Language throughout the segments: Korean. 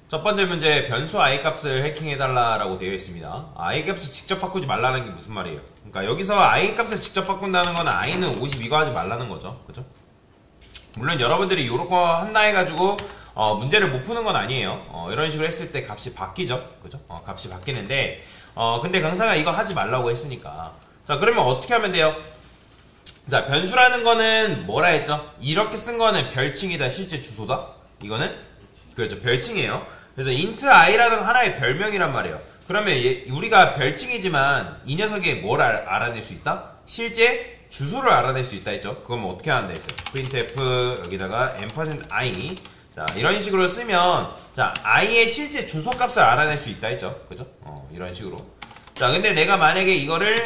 첫 번째 문제, 변수 i 값을 해킹해달라라고 되어 있습니다. i 값을 직접 바꾸지 말라는 게 무슨 말이에요? 그러니까 여기서 i 값을 직접 바꾼다는 건 i는 50 이거 하지 말라는 거죠. 그죠? 물론 여러분들이 요런 거 한다 해가지고 문제를 못 푸는 건 아니에요. 이런 식으로 했을 때 값이 바뀌죠. 그죠? 값이 바뀌는데 근데 강사가 이거 하지 말라고 했으니까 자 그러면 어떻게 하면 돼요? 자 변수라는 거는 뭐라 했죠? 이렇게 쓴 거는 별칭이다 실제 주소다? 이거는 그렇죠 별칭이에요. 그래서 int i라는 하나의 별명이란 말이에요. 그러면 우리가 별칭이지만 이 녀석이 뭘 알아낼 수 있다? 실제 주소를 알아낼 수 있다 했죠. 그건 어떻게 하는다 했어요? printf 여기다가 %i 자 이런 식으로 쓰면 자 i의 실제 주소 값을 알아낼 수 있다 했죠. 그죠? 이런 식으로. 자 근데 내가 만약에 이거를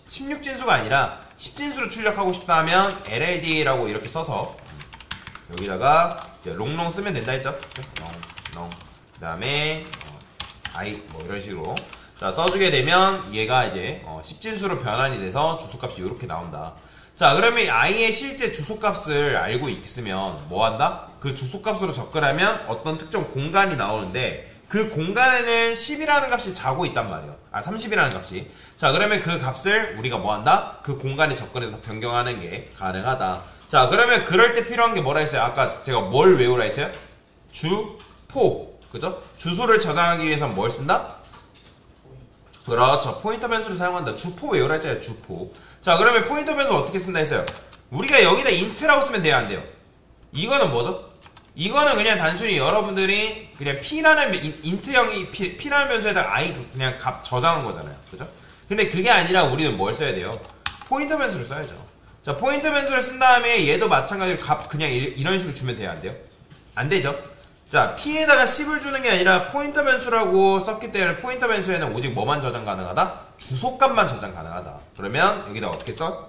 16진수가 아니라 10진수로 출력하고 싶다 하면 lld라고 이렇게 써서 여기다가 이제 롱롱 쓰면 된다 했죠. 롱 그 다음에 i 뭐 이런 식으로 자 써주게 되면 얘가 이제 10진수로 변환이 돼서 주소값이 이렇게 나온다. 자 그러면 i의 실제 주소값을 알고 있으면 뭐한다? 그 주소값으로 접근하면 어떤 특정 공간이 나오는데 그 공간에는 10이라는 값이 자고 있단 말이에요. 30이라는 값이. 자 그러면 그 값을 우리가 뭐한다? 그 공간에 접근해서 변경하는 게 가능하다. 자 그러면 그럴 때 필요한 게 뭐라 했어요? 아까 제가 뭘 외우라 했어요? 주포 그죠? 주소를 저장하기 위해서는 뭘 쓴다? 그렇죠 포인터 변수를 사용한다. 주포 외우라 했잖아요. 주포. 자 그러면 포인터 변수 어떻게 쓴다 했어요? 우리가 여기다 int라고 쓰면 돼요 안 돼요? 이거는 뭐죠? 이거는 그냥 단순히 여러분들이 그냥 p라는 int형이 p라는 변수에다가 i 그냥 값 저장한 거잖아요. 그죠? 근데 그게 아니라 우리는 뭘 써야 돼요? 포인터 변수를 써야죠. 자 포인터 변수를 쓴 다음에 얘도 마찬가지로 값 그냥 이런 식으로 주면 돼요 안 돼요? 안 되죠. 자 p에다가 10을 주는 게 아니라 포인터 변수라고 썼기 때문에 포인터 변수에는 오직 뭐만 저장 가능하다? 주소값만 저장 가능하다. 그러면 여기다 어떻게 써?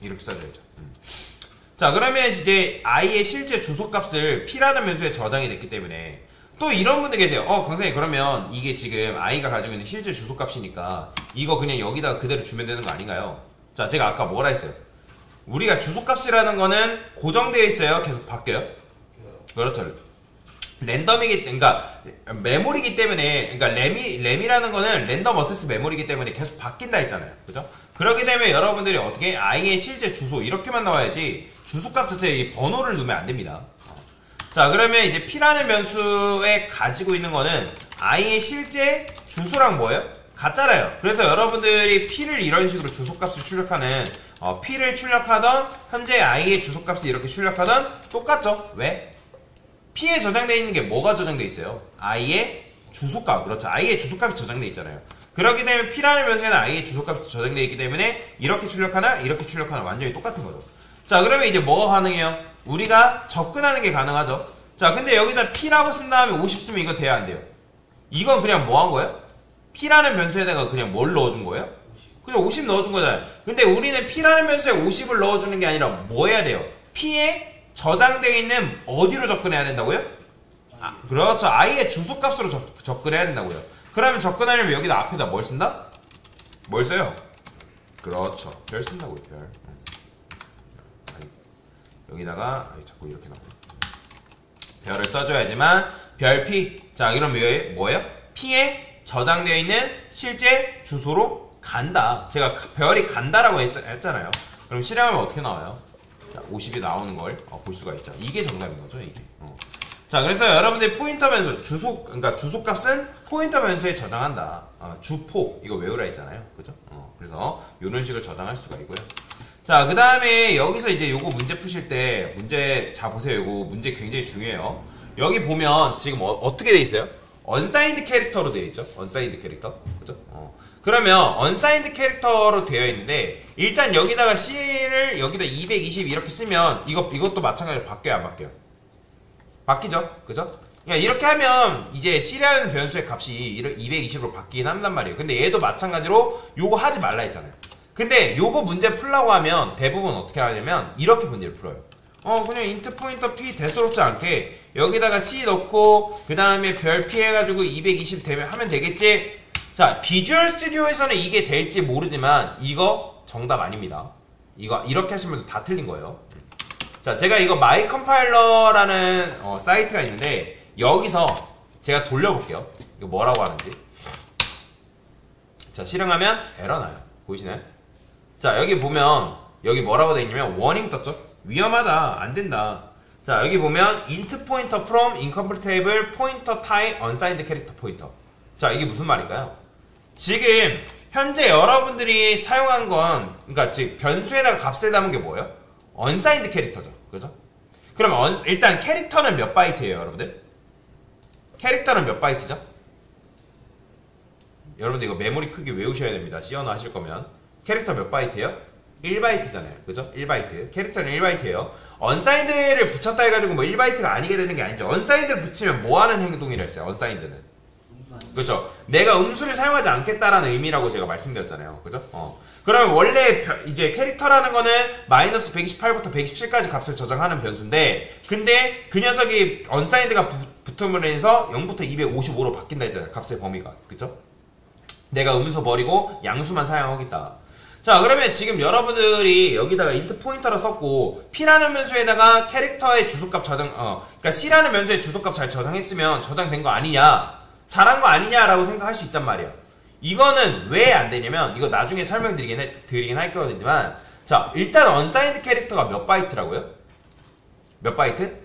이렇게 써줘야죠. 자 그러면 이제 i의 실제 주소값을 p라는 변수에 저장이 됐기 때문에 또 이런 분들 계세요. 강사님 그러면 이게 지금 i가 가지고 있는 실제 주소값이니까 이거 그냥 여기다가 그대로 주면 되는 거 아닌가요? 자 제가 아까 뭐라 했어요? 우리가 주소값이라는 거는 고정되어 있어요? 계속 바뀌어요? 그렇죠. 랜덤이기 그러니까 메모리이기 때문에 그러니까 램이라는 거는 랜덤 어세스 메모리이기 때문에 계속 바뀐다 했잖아요. 그죠? 그렇기 때문에 여러분들이 어떻게 i의 실제 주소 이렇게만 나와야지 주소값 자체에 번호를 넣으면 안 됩니다. 자 그러면 이제 p라는 변수에 가지고 있는 거는 i의 실제 주소랑 뭐예요? 같잖아요. 그래서 여러분들이 p를 이런 식으로 주소값을 출력하는 p를 출력하던 현재 i의 주소값을 이렇게 출력하던 똑같죠? 왜? p에 저장되어 있는 게 뭐가 저장되어 있어요? i의 주소값. 그렇죠. i의 주소값이 저장되어 있잖아요. 그렇기 때문에 p라는 변수에는 i의 주소값이 저장되어 있기 때문에 이렇게 출력하나 이렇게 출력하나 완전히 똑같은 거죠. 자 그러면 이제 뭐가 가능해요? 우리가 접근하는 게 가능하죠. 자 근데 여기다 p라고 쓴 다음에 50 쓰면 이거 돼야 안 돼요? 이건 그냥 뭐 한 거예요? p라는 변수에다가 그냥 뭘 넣어준 거예요? 그냥 50 넣어준 거잖아요. 근데 우리는 p라는 변수에 50을 넣어주는 게 아니라 뭐 해야 돼요? p에 저장되어 있는 어디로 접근해야 된다고요? 그렇죠. i의 주소값으로 접근해야 된다고요. 그러면 접근하려면 여기다 앞에다 뭘 쓴다? 뭘 써요? 그렇죠. 별 쓴다고요. 별. 여기다가 자꾸 이렇게 나오네. 별을 써줘야지만 별 p. 자 그럼 뭐예요? p에 저장되어 있는 실제 주소로 간다. 제가 별이 간다라고 했잖아요. 그럼 실행하면 어떻게 나와요? 자, 50이 나오는 걸 볼 수가 있죠. 이게 정답인 거죠, 이게. 자, 그래서 여러분들이 포인터 변수, 그러니까 주소값은 포인터 변수에 저장한다. 주포, 이거 외우라 했잖아요. 그죠? 그래서 이런 식으로 저장할 수가 있고요. 자, 그 다음에 여기서 이제 요거 문제 푸실 때, 자, 보세요. 요거 문제 굉장히 중요해요. 여기 보면 지금 어떻게 돼 있어요? unsigned 캐릭터로 되어 있죠? unsigned 캐릭터. 그죠? 그러면 unsigned 캐릭터로 되어 있는데 일단 여기다가 C를 여기다 220 이렇게 쓰면 이것도 마찬가지로 바뀌어요 안 바뀌어요? 바뀌죠? 그죠? 그러니까 이렇게 하면 이제 C라는 변수의 값이 220으로 바뀌긴 한단 말이에요. 근데 얘도 마찬가지로 요거 하지 말라 했잖아요. 근데 요거 문제 풀라고 하면 대부분 어떻게 하냐면 이렇게 문제를 풀어요. 그냥 int 포인터 p 대수롭지 않게 여기다가 C 넣고 그 다음에 별 p 해가지고 220 되면 하면 되겠지? 자, 비주얼 스튜디오에서는 이게 될지 모르지만 이거 정답 아닙니다. 이거 이렇게 하시면 다 틀린 거예요. 자, 제가 이거 마이컴파일러라는 사이트가 있는데 여기서 제가 돌려볼게요. 이거 뭐라고 하는지. 자, 실행하면 에러 나요. 보이시나요? 자, 여기 보면 여기 뭐라고 되어 있냐면 워닝 떴죠? 위험하다. 안 된다. 자, 여기 보면 int pointer from incompatible pointer type unsigned character pointer. 자, 이게 무슨 말일까요? 지금 현재 여러분들이 사용한 건, 그러니까 즉 변수에다가 값을 담은 게 뭐예요? unsigned 캐릭터죠. 그죠? 그러면 일단 캐릭터는 몇 바이트예요, 여러분들? 캐릭터는 몇 바이트죠? 여러분들 이거 메모리 크기 외우셔야 됩니다. 시연어 하실 거면. 캐릭터 몇 바이트예요? 1바이트잖아요. 그죠? 1바이트. 캐릭터는 1바이트예요. unsigned를 붙였다 해가지고 뭐 1바이트가 아니게 되는 게 아니죠. unsigned를 붙이면 뭐 하는 행동이라 했어요? unsigned는. 그죠? 내가 음수를 사용하지 않겠다라는 의미라고 제가 말씀드렸잖아요. 그죠? 그러면 원래 이제 캐릭터라는 거는 마이너스 128부터 117까지 값을 저장하는 변수인데, 근데 그 녀석이 unsigned가 붙음으로 해서 0부터 255로 바뀐다 했잖아요. 값의 범위가. 그죠? 내가 음수 버리고 양수만 사용하겠다. 자, 그러면 지금 여러분들이 여기다가 int 포인터를 썼고 p라는 변수에다가 캐릭터의 주소값 저장, 그러니까 c라는 변수의 주소값 잘 저장했으면 저장된 거 아니냐, 잘한 거 아니냐라고 생각할 수 있단 말이에요. 이거는 왜 안 되냐면, 이거 나중에 설명드리긴 할 거지만, 자, 일단 unsigned 캐릭터가 몇 바이트라고요? 몇 바이트?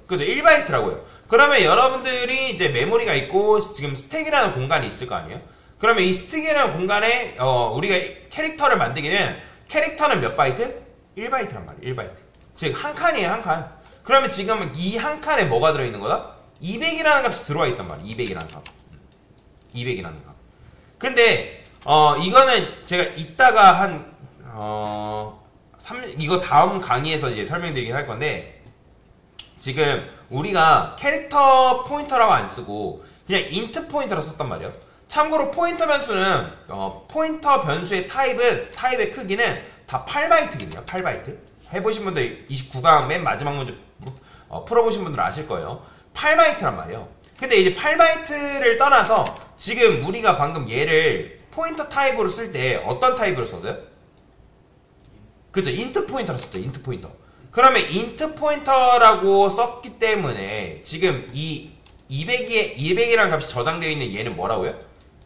그죠? 1바이트라고요. 그러면 여러분들이 이제 메모리가 있고 지금 스택이라는 공간이 있을 거 아니에요? 그러면 이 스택이라는 공간에 우리가 캐릭터를 만들기는, 캐릭터는 몇 바이트? 1바이트란 말이에요. 1바이트. 즉 한 칸이에요. 한 칸. 그러면 지금 이 한 칸에 뭐가 들어있는 거다? 200이라는 값이 들어와 있단 말이에요. 200이라는 값. 200이라는 값. 근데 이거는 제가 이따가 이거 다음 강의에서 이제 설명드리긴 할 건데, 지금 우리가 캐릭터 포인터라고 안 쓰고 그냥 int 포인터로 썼단 말이에요. 참고로 포인터 변수는 포인터 변수의 타입의 크기는 다 8바이트거든요. 8바이트. 해보신 분들 29강 맨 마지막 문제 풀어보신 분들 아실 거예요. 8바이트란 말이에요. 근데 이제 8바이트를 떠나서 지금 우리가 방금 얘를 포인터 타입으로 쓸 때 어떤 타입으로 썼어요? 그죠? int 포인터로 썼죠. int 포인터. 그러면 int 포인터라고 썼기 때문에 지금 이 200이라는 값이 저장되어 있는 얘는 뭐라고요?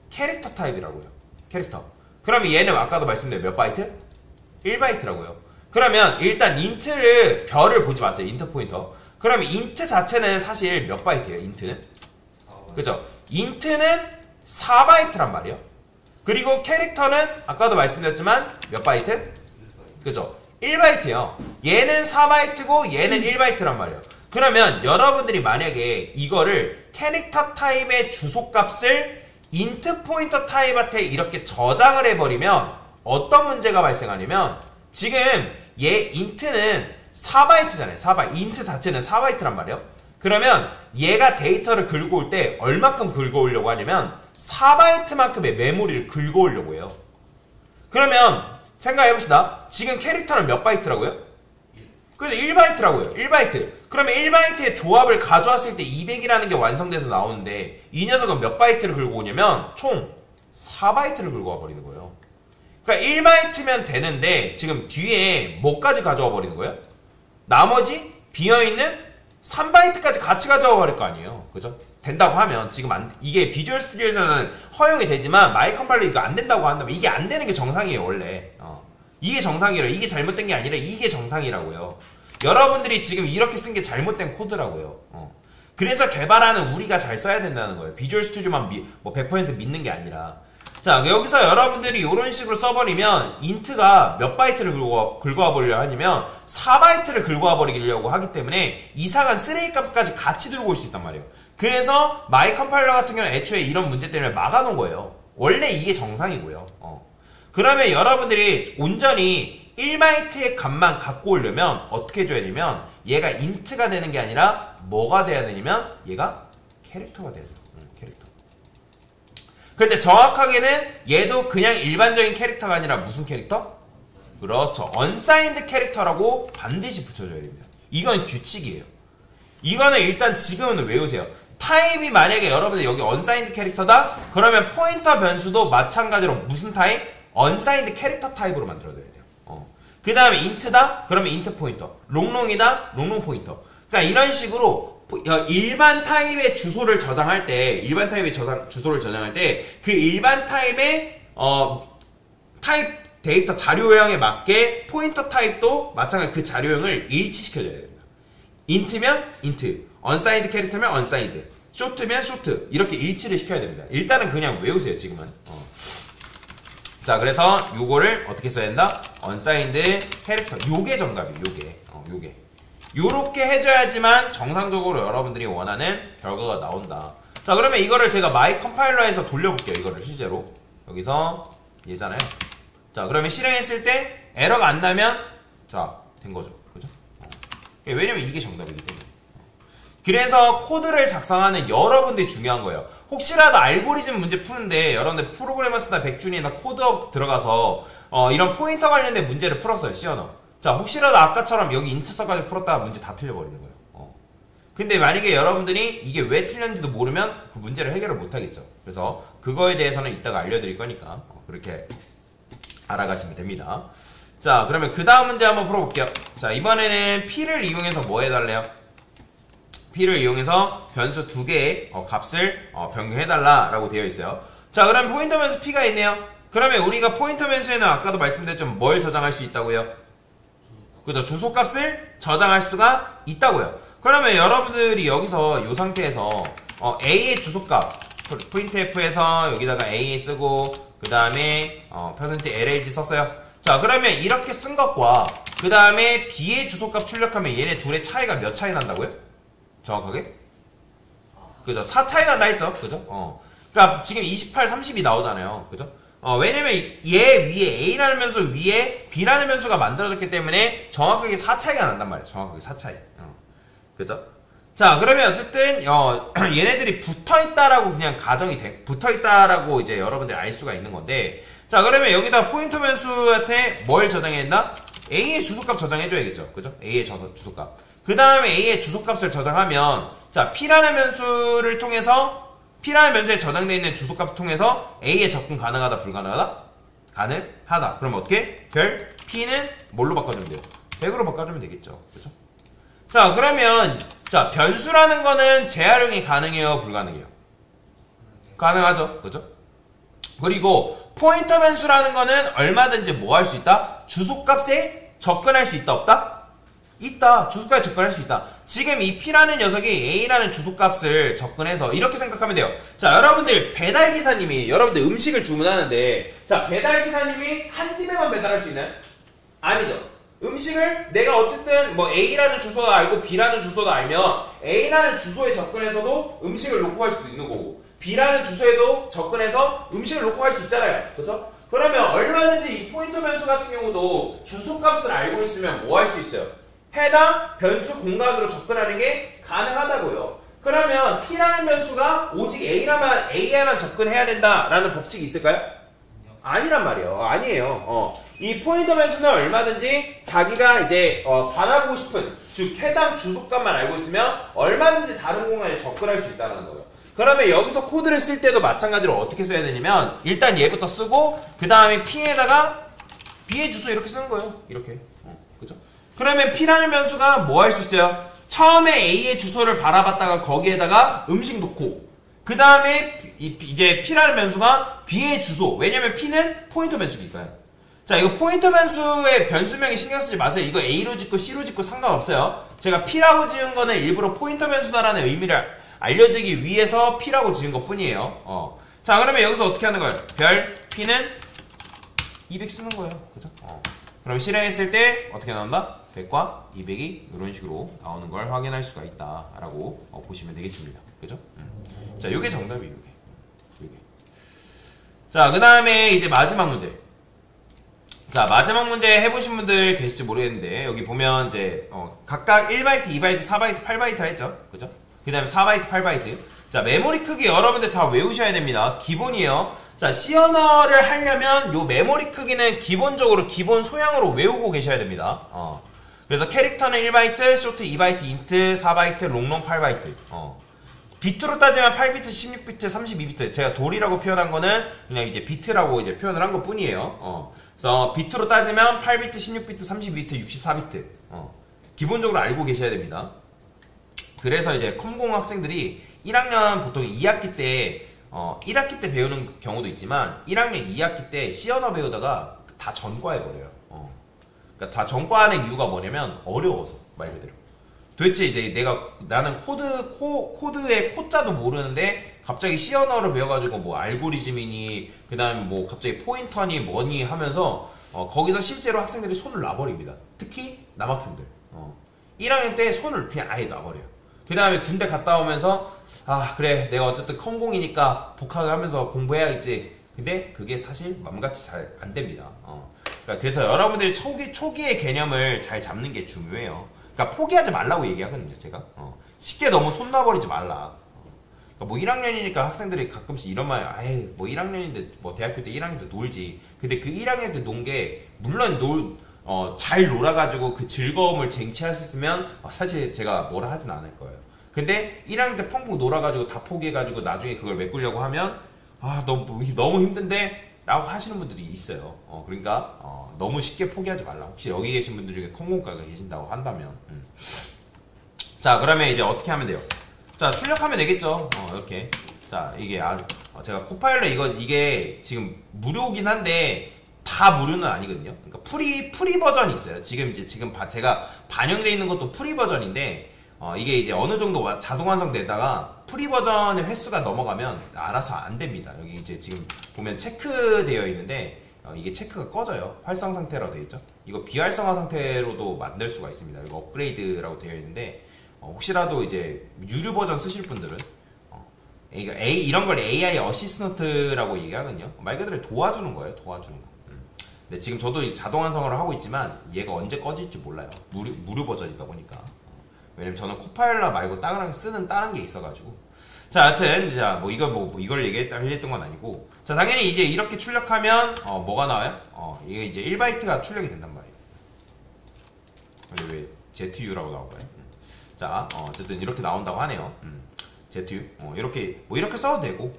캐릭터 타입이라고요. 캐릭터. 그러면 얘는 아까도 말씀드린 몇 바이트? 1바이트라고요. 그러면 일단 int를 별을 보지 마세요. int 포인터. 그러면 int 자체는 사실 몇 바이트예요? int는? 그죠? int는 4바이트란 말이에요. 그리고 캐릭터는 아까도 말씀드렸지만 몇 바이트? 그죠? 1바이트예요. 얘는 4바이트고 얘는 1바이트란 말이에요. 그러면 여러분들이 만약에 이거를 캐릭터 타입의 주소값을 int 포인터 타입한테 이렇게 저장을 해버리면 어떤 문제가 발생하냐면, 지금 얘 int는 4바이트잖아요. 4바이트. int 자체는 4바이트란 말이에요. 그러면 얘가 데이터를 긁어올 때 얼마큼 긁어오려고 하냐면 4바이트만큼의 메모리를 긁어오려고 해요. 그러면 생각해봅시다. 지금 캐릭터는 몇 바이트라고요? 그래서 1바이트라고요. 1바이트. 그러면 1바이트의 조합을 가져왔을 때 200이라는 게 완성돼서 나오는데, 이 녀석은 몇 바이트를 긁고 오냐면 총 4바이트를 긁고 와버리는 거예요. 그러니까 1바이트면 되는데 지금 뒤에 뭐까지 가져와 버리는 거예요? 나머지 비어있는 3바이트까지 같이 가져와 버릴 거 아니에요. 그죠? 된다고 하면, 지금 이게 비주얼 스튜디오에서는 허용이 되지만 마이컴파일러 이거 안 된다고 한다면 이게 안 되는 게 정상이에요, 원래. 이게 정상이라, 이게 잘못된 게 아니라 이게 정상이라고요. 여러분들이 지금 이렇게 쓴 게 잘못된 코드라고요. 그래서 개발하는 우리가 잘 써야 된다는 거예요. 비주얼 스튜디오만 100% 믿는 게 아니라. 자, 여기서 여러분들이 이런 식으로 써버리면 int가 몇 바이트를 긁어와 버리려 하냐면 4바이트를 긁어와 버리려고 하기 때문에 이상한 쓰레기 값까지 같이 들고 올 수 있단 말이에요. 그래서 마이컴파일러 같은 경우는 애초에 이런 문제 때문에 막아놓은 거예요. 원래 이게 정상이고요. 그러면 여러분들이 온전히 1바이트의 값만 갖고 오려면 어떻게 해줘야 되냐면, 얘가 int가 되는 게 아니라 뭐가 돼야 되냐면 얘가 캐릭터가 돼야 돼요. 캐릭터. 근데 정확하게는 얘도 그냥 일반적인 캐릭터가 아니라 무슨 캐릭터? 그렇죠. unsigned 캐릭터라고 반드시 붙여줘야 됩니다. 이건 규칙이에요. 이거는 일단 지금은 외우세요. 타입이 만약에 여러분들 여기 unsigned 캐릭터다? 그러면 포인터 변수도 마찬가지로 무슨 타입? unsigned 캐릭터 타입으로 만들어줘야 돼요. 그 다음에 인트다? 그러면 인트 포인터. 롱롱이다? 롱롱 포인터. 그러니까 이런 식으로 일반 타입의 주소를 저장할 때, 주소를 저장할 때, 그 일반 타입의, 타입 데이터 자료형에 맞게 포인터 타입도 마찬가지 그 자료형을 일치시켜줘야 됩니다. 인트면 인트, 언사인드 캐릭터면 언사인드, 쇼트면 쇼트, 이렇게 일치를 시켜야 됩니다. 일단은 그냥 외우세요, 지금은. 자, 그래서 요거를 어떻게 써야 된다? 언사인드 캐릭터. 요게 정답이에요, 요게. 요렇게 해줘야지만 정상적으로 여러분들이 원하는 결과가 나온다. 자, 그러면 이거를 제가 마이 컴파일러에서 돌려볼게요, 이거를 실제로. 여기서 얘잖아요. 자, 그러면 실행했을 때 에러가 안 나면 자, 된 거죠. 그죠? 왜냐면 이게 정답이기 때문에. 그래서 코드를 작성하는 여러분들이 중요한 거예요. 혹시라도 알고리즘 문제 푸는데 여러분들 프로그래머스나 백준이나 코드업 들어가서 이런 포인터 관련된 문제를 풀었어요. 시언어. 자, 혹시라도 아까처럼 여기 인트서까지 풀었다가 문제 다 틀려버리는 거예요. 근데 만약에 여러분들이 이게 왜 틀렸는지도 모르면 그 문제를 해결을 못하겠죠. 그래서 그거에 대해서는 이따가 알려드릴 거니까 그렇게 알아가시면 됩니다. 자, 그러면 그 다음 문제 한번 풀어볼게요. 자, 이번에는 P를 이용해서 뭐 해달래요? P를 이용해서 변수 두 개의 값을 변경해달라라고 되어 있어요. 자, 그럼 포인터 변수 P가 있네요. 그러면 우리가 포인터 변수에는 아까도 말씀드렸지만 뭘 저장할 수 있다고요? 그죠? 주소값을 저장할 수가 있다고요. 그러면 여러분들이 여기서 이 상태에서 A의 주소값 printf에서 여기다가 A 쓰고 그 다음에 %LLD 썼어요. 자, 그러면 이렇게 쓴 것과 그 다음에 B의 주소값 출력하면 얘네 둘의 차이가 몇 차이 난다고요? 정확하게? 그죠? 4 차이 난다 했죠? 그죠? 그러니까 지금 28, 30이 나오잖아요. 그죠? 왜냐면 얘 위에 A라는 변수 위에 B라는 변수가 만들어졌기 때문에 정확하게 4 차이가 난단 말이에요. 정확하게 4 차이. 그죠? 자, 그러면 어쨌든 얘네들이 붙어있다라고 그냥 가정이 붙어있다라고 이제 여러분들이 알 수가 있는 건데, 자, 그러면 여기다 포인터 변수한테 뭘 저장해야 된다? A의 주소값 저장해줘야겠죠. 그죠? A의 주소값. 그 다음에 A의 주소값을 저장하면, 자, P라는 변수를 통해서, P라는 변수에 저장되어 있는 주소값을 통해서 A에 접근 가능하다, 불가능하다? 가능하다. 그럼 어떻게? 별 P는 뭘로 바꿔주면 돼요? 100으로 바꿔주면 되겠죠. 그죠? 자, 그러면, 자, 변수라는 거는 재활용이 가능해요, 불가능해요? 가능하죠. 그죠? 그리고, 포인터 변수라는 거는 얼마든지 뭐 할 수 있다? 주소값에 접근할 수 있다, 없다? 있다. 주소값에 접근할 수 있다. 지금 이 P라는 녀석이 A라는 주소값을 접근해서 이렇게 생각하면 돼요. 자, 여러분들 배달기사님이 여러분들 음식을 주문하는데, 자, 배달기사님이 한 집에만 배달할 수 있나요? 아니죠. 음식을 내가 어쨌든 뭐 A라는 주소도 알고 B라는 주소도 알면 A라는 주소에 접근해서도 음식을 놓고 갈 수도 있는 거고, B라는 주소에도 접근해서 음식을 놓고 갈 수 있잖아요. 그렇죠? 그러면 얼마든지 이 포인터 변수 같은 경우도 주소값을 알고 있으면 뭐 할 수 있어요? 해당 변수 공간으로 접근하는 게 가능하다고요. 그러면 P라는 변수가 오직 A에만 접근해야 된다라는 법칙이 있을까요? 아니란 말이에요. 아니에요. 이 포인터 변수는 얼마든지 자기가 이제 받아보고 싶은 즉 해당 주소값만 알고 있으면 얼마든지 다른 공간에 접근할 수 있다는 거예요. 그러면 여기서 코드를 쓸 때도 마찬가지로 어떻게 써야 되냐면 일단 얘부터 쓰고 그 다음에 P에다가 B의 주소 이렇게 쓰는 거예요. 이렇게. 그죠? 그러면 P라는 변수가 뭐 할 수 있어요? 처음에 A의 주소를 바라봤다가 거기에다가 음식 놓고 그 다음에 이제 P라는 변수가 B의 주소. 왜냐면 P는 포인터 변수니까요. 자, 이거 포인터 변수의 변수명이 신경 쓰지 마세요. 이거 A로 짓고 C로 짓고 상관없어요. 제가 P라고 지은 거는 일부러 포인터 변수다라는 의미를 알려주기 위해서 P라고 지은 것 뿐이에요. 자, 그러면 여기서 어떻게 하는 거예요? 별 P는 200 쓰는 거예요. 그죠? 그럼 실행했을 때 어떻게 나온다? 100과 200이 이런 식으로 나오는 걸 확인할 수가 있다라고 보시면 되겠습니다. 그죠? 자, 요게 정답이에요. 요게. 자, 그 다음에 이제 마지막 문제. 자, 마지막 문제 해보신 분들 계실지 모르겠는데 여기 보면 이제 각각 1바이트, 2바이트, 4바이트, 8바이트 했죠? 그죠? 그 다음에 4바이트, 8바이트. 자, 메모리 크기 여러분들 다 외우셔야 됩니다. 기본이에요. 자, C 언어를 하려면 요 메모리 크기는 기본적으로 기본 소양으로 외우고 계셔야 됩니다. 그래서 캐릭터는 1바이트, 쇼트 2바이트, 인트 4바이트, 롱롱 8바이트. 비트로 따지면 8비트, 16비트, 32비트. 제가 돌이라고 표현한 거는 그냥 이제 비트라고 이제 표현을 한 것 뿐이에요. 그래서 비트로 따지면 8비트, 16비트, 32비트, 64비트. 기본적으로 알고 계셔야 됩니다. 그래서 이제 컴공 학생들이 1학년 보통 2학기 때 1학기 때 배우는 경우도 있지만 1학년 2학기 때 C 언어 배우다가 다 전과해버려요. 그러니까 다 전과하는 이유가 뭐냐면 어려워서 말 그대로. 도대체 이제 나는 코드의 코자도 모르는데 갑자기 C 언어를 배워가지고 뭐 알고리즘이니 그다음에 뭐 갑자기 포인터니 뭐니 하면서 거기서 실제로 학생들이 손을 놔버립니다. 특히 남학생들. 1학년 때 손을 그냥 아예 놔버려요. 그 다음에 군대 갔다 오면서 아 그래 내가 어쨌든 컴공이니까 복학을 하면서 공부해야겠지. 근데 그게 사실 맘같이 잘 안 됩니다. 그러니까 그래서 여러분들이 초기의 개념을 잘 잡는 게 중요해요. 그러니까 포기하지 말라고 얘기하거든요 제가. 쉽게 너무 손 놔버리지 말라. 그러니까 뭐 1학년이니까 학생들이 가끔씩 이런 말, 아예 뭐 1학년인데 뭐 대학교 때 1학년 때 놀지. 근데 그 1학년 때 논 게 물론 잘 놀아가지고 그 즐거움을 쟁취할 수 있으면 사실 제가 뭐라 하진 않을 거예요. 근데 1학년 때 펑펑 놀아가지고 다 포기해가지고 나중에 그걸 메꾸려고 하면 너무 힘든데 라고 하시는 분들이 있어요. 그러니까 너무 쉽게 포기하지 말라. 혹시 여기 계신 분들 중에 컴공과가 계신다고 한다면 자 그러면 이제 어떻게 하면 돼요? 자 출력하면 되겠죠. 이렇게 자 이게 제가 코파일럿 이게 지금 무료긴 한데 다 무료는 아니거든요. 그러니까 프리 버전이 있어요. 지금 제가 반영되어 있는 것도 프리 버전인데 이게 이제 어느 정도 자동 완성되다가 프리 버전의 횟수가 넘어가면 알아서 안 됩니다. 여기 이제 지금 보면 체크되어 있는데 이게 체크가 꺼져요. 활성 상태라고 되어 있죠. 이거 비활성화 상태로도 만들 수가 있습니다. 이거 업그레이드라고 되어 있는데 혹시라도 이제 유료 버전 쓰실 분들은 이런 걸 AI 어시스턴트라고 얘기하거든요. 말 그대로 도와주는 거예요. 도와주는 거. 근데 지금 저도 이제 자동 완성을 하고 있지만 얘가 언제 꺼질지 몰라요. 무료 버전이다 보니까. 왜냐면 저는 코파일럿 말고 쓰는 다른 게 있어가지고. 자, 여튼, 뭐 이걸 얘기했던 건 아니고. 자, 당연히 이제 이렇게 출력하면, 뭐가 나와요? 이게 이제 1바이트가 출력이 된단 말이에요. 근데 왜 ZU라고 나올까요? 자, 어쨌든 이렇게 나온다고 하네요. ZU. 이렇게 써도 되고,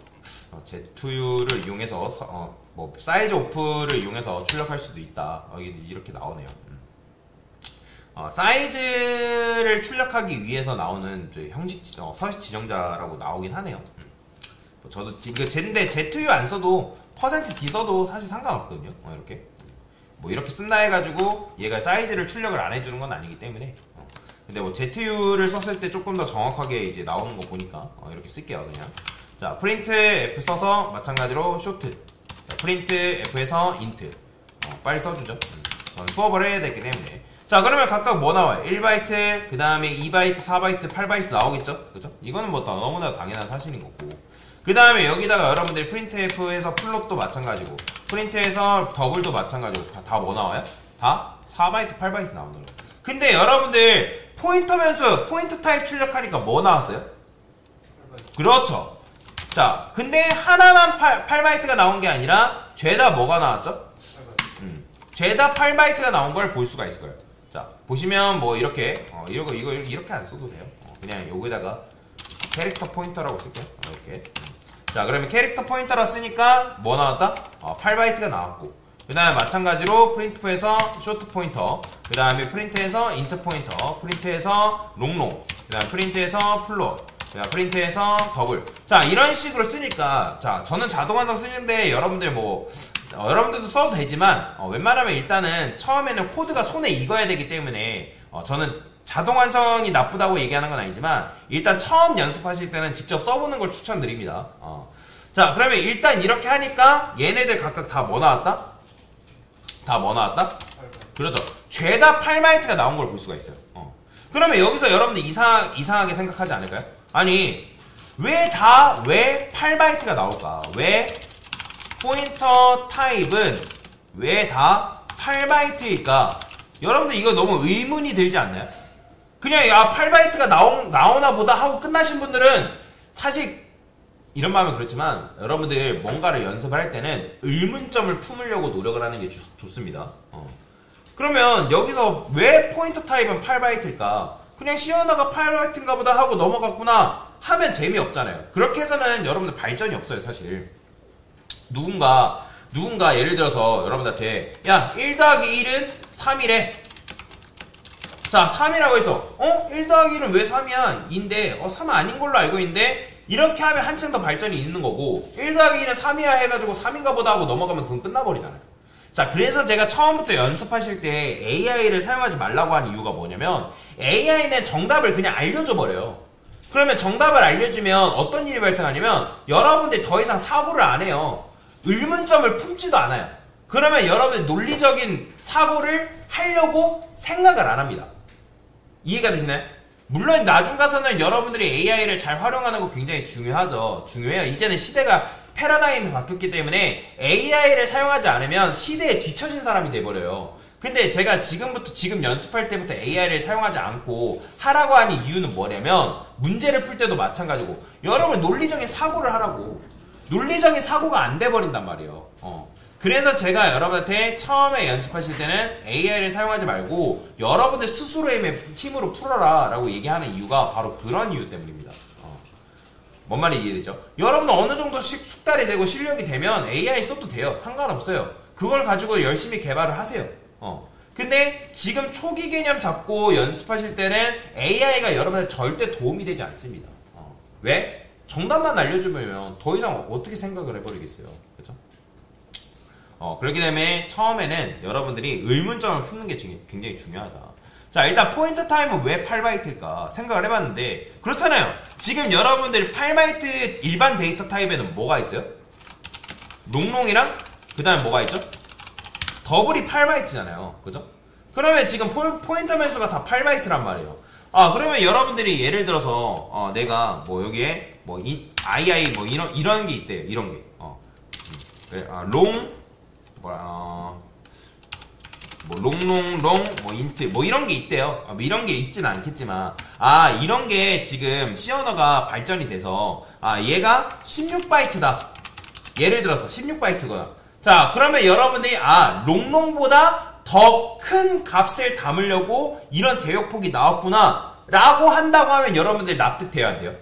ZU를 이용해서, 뭐, 사이즈 오프를 이용해서 출력할 수도 있다. 이렇게 나오네요. 사이즈를 출력하기 위해서 나오는 형식 서식 지정자라고 나오긴 하네요. 저도 근데 ZU 안 써도 %D 써도 사실 상관없거든요. 이렇게 쓴다 해가지고 얘가 사이즈를 출력을 안 해주는 건 아니기 때문에. 근데 뭐 ZU를 썼을 때 조금 더 정확하게 이제 나오는 거 보니까 이렇게 쓸게요 그냥. 자 프린트 F 써서 마찬가지로 쇼트. 프린트 F에서 인트. 빨리 써주죠. 저는 수업을 해야 되기 때문에. 자 그러면 각각 뭐 나와요? 1바이트, 그 다음에 2바이트, 4바이트, 8바이트 나오겠죠? 그죠? 이거는 뭐 너무나 당연한 사실인 거고. 그 다음에 여기다가 여러분들이 프린트F에서 플롯도 마찬가지고 프린트에서 더블도 마찬가지고 다 뭐 나와요? 다 4바이트, 8바이트 나오는 거예요. 근데 여러분들 포인터 변수, 포인터 타입 출력하니까 뭐 나왔어요? 8바이트. 그렇죠. 자 근데 하나만 8바이트가 나온 게 아니라 죄다 뭐가 나왔죠? 8바이트. 죄다 8바이트가 나온 걸 볼 수가 있을 거예요. 자 보시면 뭐 이렇게 이거 이렇게 안 써도 돼요. 그냥 여기다가 캐릭터 포인터라고 쓸게요. 이렇게. 자 그러면 캐릭터 포인터라 쓰니까 뭐 나왔다? 8바이트가 나왔고 그 다음에 마찬가지로 프린트에서 쇼트 포인터 그 다음에 프린트에서 인트 포인터 프린트에서 롱롱 그 다음에 프린트에서 플롯 그 다음에 프린트에서 더블. 자 이런 식으로 쓰니까 자 저는 자동 완성 쓰는데 여러분들도 써도 되지만 웬만하면 일단은 처음에는 코드가 손에 익어야 되기 때문에 저는 자동 완성이 나쁘다고 얘기하는 건 아니지만 일단 처음 연습하실 때는 직접 써보는 걸 추천드립니다. 자 그러면 일단 이렇게 하니까 얘네들 각각 다 뭐 나왔다? 다 뭐 나왔다? 8바이트. 그렇죠. 죄다 8바이트가 나온 걸 볼 수가 있어요. 그러면 여기서 여러분들 이상하게 생각하지 않을까요? 아니 왜 8바이트가 나올까? 왜 포인터 타입은 왜 다 8바이트일까? 여러분들 이거 너무 의문이 들지 않나요? 그냥 8바이트가 나오나 보다 하고 끝나신 분들은 사실 이런 마음은 그렇지만 여러분들 뭔가를 연습을 할 때는 의문점을 품으려고 노력을 하는 게 좋습니다. 그러면 여기서 왜 포인터 타입은 8바이트일까? 그냥 시어너가 8바이트인가 보다 하고 넘어갔구나 하면 재미없잖아요. 그렇게 해서는 여러분들 발전이 없어요 사실. 누군가 누군가 예를 들어서 여러분들한테 야 1 더하기 1은 3이래. 자 3이라고 해서 1 더하기 1은 왜 3이야? 2인데 3은 아닌 걸로 알고 있는데 이렇게 하면 한층 더 발전이 있는 거고 1 더하기 1은 3이야 해가지고 3인가 보다 하고 넘어가면 그건 끝나버리잖아요. 자 그래서 제가 처음부터 연습하실 때 AI를 사용하지 말라고 하는 이유가 뭐냐면 AI는 정답을 그냥 알려줘 버려요. 그러면 정답을 알려주면 어떤 일이 발생하냐면 여러분들이 더 이상 사고를 안 해요. 의문점을 품지도 않아요. 그러면 여러분의 논리적인 사고를 하려고 생각을 안 합니다. 이해가 되시나요? 물론 나중 가서는 여러분들이 AI를 잘 활용하는 거 굉장히 중요하죠. 중요해요. 이제는 시대가 패러다임이 바뀌었기 때문에 AI를 사용하지 않으면 시대에 뒤처진 사람이 돼버려요. 근데 제가 지금 연습할 때부터 AI를 사용하지 않고 하라고 하는 이유는 뭐냐면 문제를 풀 때도 마찬가지고 여러분 논리적인 사고를 하라고. 논리적인 사고가 안 돼버린단 말이에요. 그래서 제가 여러분한테 처음에 연습하실 때는 AI를 사용하지 말고 여러분들 스스로의 힘으로 풀어라 라고 얘기하는 이유가 바로 그런 이유 때문입니다. 뭔 말인지 이해되죠? 여러분은 어느 정도씩 숙달이 되고 실력이 되면 AI 써도 돼요. 상관없어요. 그걸 가지고 열심히 개발을 하세요. 근데 지금 초기 개념 잡고 연습하실 때는 AI가 여러분한테 절대 도움이 되지 않습니다. 왜? 정답만 알려주면 더 이상 어떻게 생각을 해버리겠어요. 그죠? 그렇기 때문에 처음에는 여러분들이 의문점을 푸는 게 굉장히 중요하다. 자, 일단 포인터 타임은 왜 8바이트일까 생각을 해봤는데 그렇잖아요. 지금 여러분들 8바이트 일반 데이터 타입에는 뭐가 있어요? 롱롱이랑 그 다음에 뭐가 있죠? 더블이 8바이트잖아요. 그죠? 그러면 지금 포인터 변수가 다 8바이트란 말이에요. 그러면 여러분들이 예를 들어서 내가 뭐 여기에 뭐 II 뭐 이런 게 있대요. 이런 게 롱 뭐 롱롱롱 뭐 인트 뭐 이런 게 있대요. 뭐 이런 게 있지는 않겠지만 이런 게 지금 C 언어가 발전이 돼서 얘가 16바이트다. 예를 들어서 16바이트거나. 자 그러면 여러분들이 롱롱보다 더 큰 값을 담으려고 이런 대역폭이 나왔구나 라고 한다고 하면 여러분들 납득돼야 안 돼요?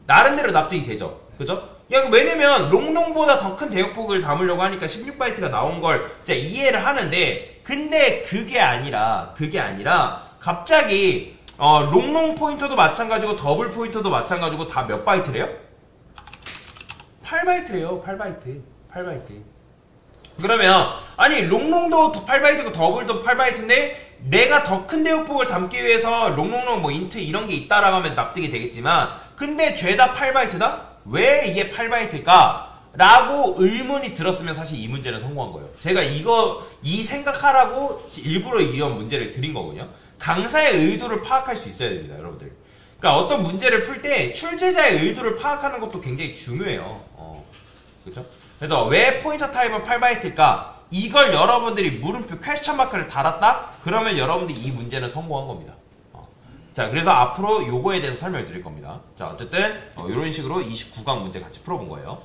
나름대로 납득이 되죠. 그죠? 왜냐면 롱롱보다 더 큰 대역폭을 담으려고 하니까 16바이트가 나온 걸 이해를 하는데 근데 그게 아니라 갑자기 롱롱 포인터도 마찬가지고 더블 포인터도 마찬가지고 다 몇 바이트래요? 8바이트래요. 8바이트. 그러면 롱롱도 8바이트고 더블도 8바이트인데 내가 더 큰 대역폭을 담기 위해서 롱롱롱 뭐 인트 이런 게 있다라고 하면 납득이 되겠지만 근데 죄다 8바이트다? 왜 이게 8바이트일까? 라고 의문이 들었으면 사실 이 문제는 성공한 거예요. 제가 이 생각하라고 일부러 이런 문제를 드린 거거든요. 강사의 의도를 파악할 수 있어야 됩니다, 여러분들. 그러니까 어떤 문제를 풀 때 출제자의 의도를 파악하는 것도 굉장히 중요해요. 그렇죠? 그래서 왜 포인터 타입은 8바이트일까? 이걸 여러분들이 물음표 퀘스천 마크를 달았다? 그러면 여러분들이 이 문제는 성공한 겁니다. 자, 그래서 앞으로 요거에 대해서 설명을 드릴 겁니다. 자, 어쨌든 이런 식으로 29강 문제 같이 풀어본 거예요.